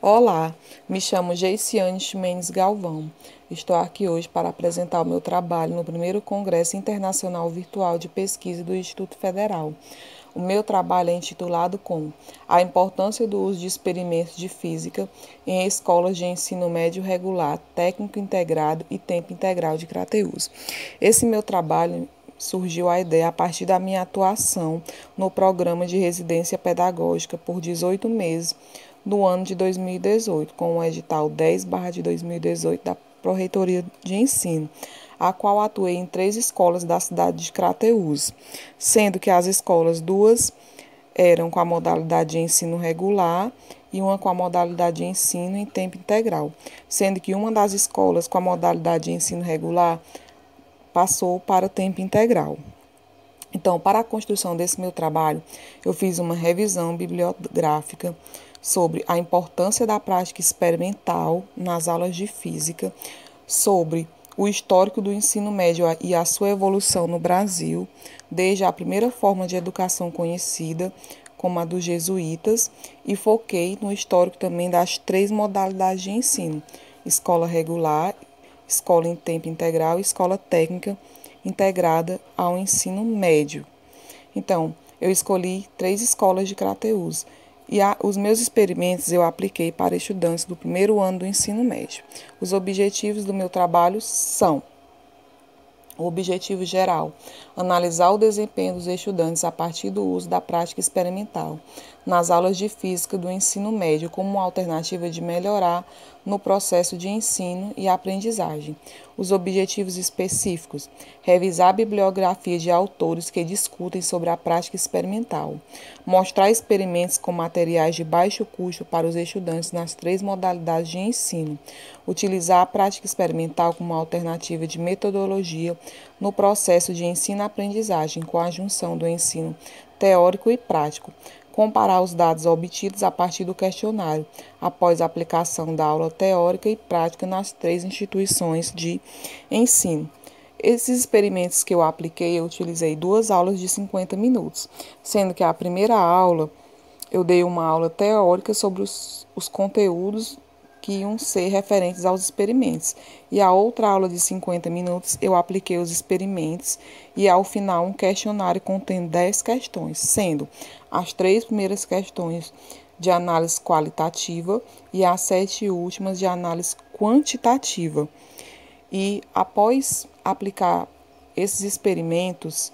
Olá, me chamo Geiciane Ximenes Galvão. Estou aqui hoje para apresentar o meu trabalho no primeiro Congresso Internacional Virtual de Pesquisa do Instituto Federal. O meu trabalho é intitulado como A importância do uso de experimentos de física em escolas de ensino médio regular, técnico integrado e tempo integral de Crateús. Esse meu trabalho surgiu a ideia a partir da minha atuação no programa de residência pedagógica por 18 meses no ano de 2018, com o edital 10/2018 da Pró-Reitoria de Ensino, a qual atuei em 3 escolas da cidade de Crateús, sendo que as escolas, 2 eram com a modalidade de ensino regular e uma com a modalidade de ensino em tempo integral, sendo que uma das escolas com a modalidade de ensino regular passou para tempo integral. Então, para a construção desse meu trabalho, eu fiz uma revisão bibliográfica sobre a importância da prática experimental nas aulas de física, sobre o histórico do ensino médio e a sua evolução no Brasil, desde a primeira forma de educação conhecida, como a dos jesuítas, e foquei no histórico também das 3 modalidades de ensino: escola regular, escola em tempo integral e escola técnica integrada ao ensino médio. Então, eu escolhi 3 escolas de Crateús e os meus experimentos eu apliquei para estudantes do primeiro ano do ensino médio. Os objetivos do meu trabalho são: o objetivo geral, analisar o desempenho dos estudantes a partir do uso da prática experimental nas aulas de física do ensino médio como uma alternativa de melhorar no processo de ensino e aprendizagem. Os objetivos específicos: revisar a bibliografia de autores que discutem sobre a prática experimental, mostrar experimentos com materiais de baixo custo para os estudantes nas 3 modalidades de ensino, utilizar a prática experimental como uma alternativa de metodologia no processo de ensino-aprendizagem com a junção do ensino teórico e prático, comparar os dados obtidos a partir do questionário, após a aplicação da aula teórica e prática nas 3 instituições de ensino. Esses experimentos que eu apliquei, eu utilizei 2 aulas de 50 minutos, sendo que a primeira aula eu dei uma aula teórica sobre os conteúdos que iam ser referentes aos experimentos. E a outra aula de 50 minutos eu apliquei os experimentos e ao final um questionário contendo 10 questões, sendo as 3 primeiras questões de análise qualitativa e as 7 últimas de análise quantitativa. E após aplicar esses experimentos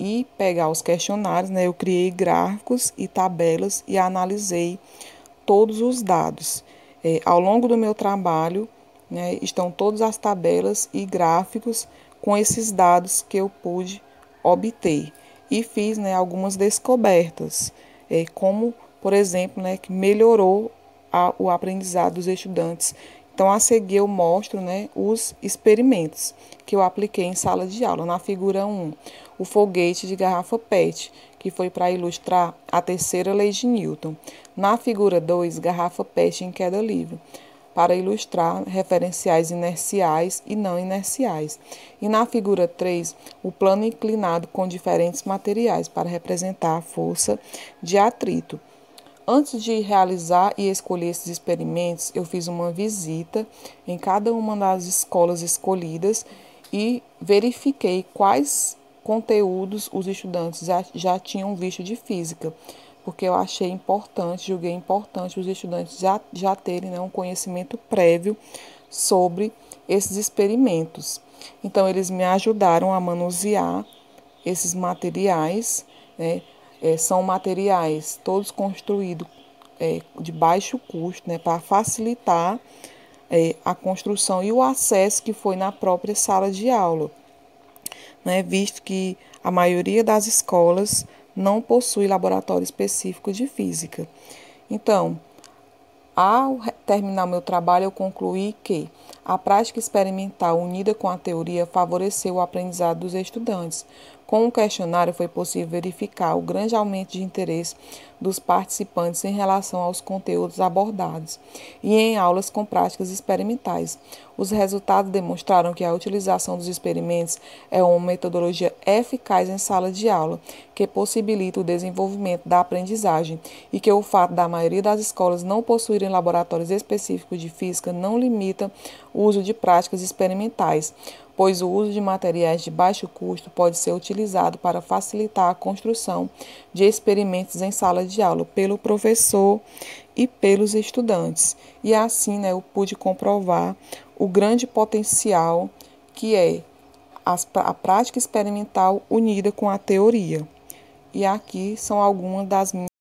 e pegar os questionários, eu criei gráficos e tabelas e analisei todos os dados. Ao longo do meu trabalho, estão todas as tabelas e gráficos com esses dados que eu pude obter. E fiz algumas descobertas, como, por exemplo, que melhorou o aprendizado dos estudantes. Então, a seguir, eu mostro os experimentos que eu apliquei em sala de aula. Na figura 1, o foguete de garrafa PET, que foi para ilustrar a terceira lei de Newton. Na figura 2, garrafa PET em queda livre, para ilustrar referenciais inerciais e não inerciais. E na figura 3, o plano inclinado com diferentes materiais, para representar a força de atrito. Antes de realizar e escolher esses experimentos, eu fiz uma visita em cada uma das escolas escolhidas e verifiquei quais conteúdos os estudantes já tinham visto de física, porque eu achei importante, julguei importante os estudantes já terem um conhecimento prévio sobre esses experimentos. Então, eles me ajudaram a manusear esses materiais, são materiais todos construídos de baixo custo, para facilitar a construção e o acesso que foi na própria sala de aula, visto que a maioria das escolas não possui laboratório específico de física. Então, ao terminar o meu trabalho, eu concluí que a prática experimental unida com a teoria favoreceu o aprendizado dos estudantes. Com o questionário, foi possível verificar o grande aumento de interesse dos participantes em relação aos conteúdos abordados e em aulas com práticas experimentais. Os resultados demonstraram que a utilização dos experimentos é uma metodologia eficaz em sala de aula, que possibilita o desenvolvimento da aprendizagem e que o fato da maioria das escolas não possuírem laboratórios específicos de física não limita o uso de práticas experimentais, pois o uso de materiais de baixo custo pode ser utilizado para facilitar a construção de experimentos em sala de aula pelo professor e pelos estudantes. E assim, eu pude comprovar o grande potencial que é a prática experimental unida com a teoria. E aqui são algumas das minhas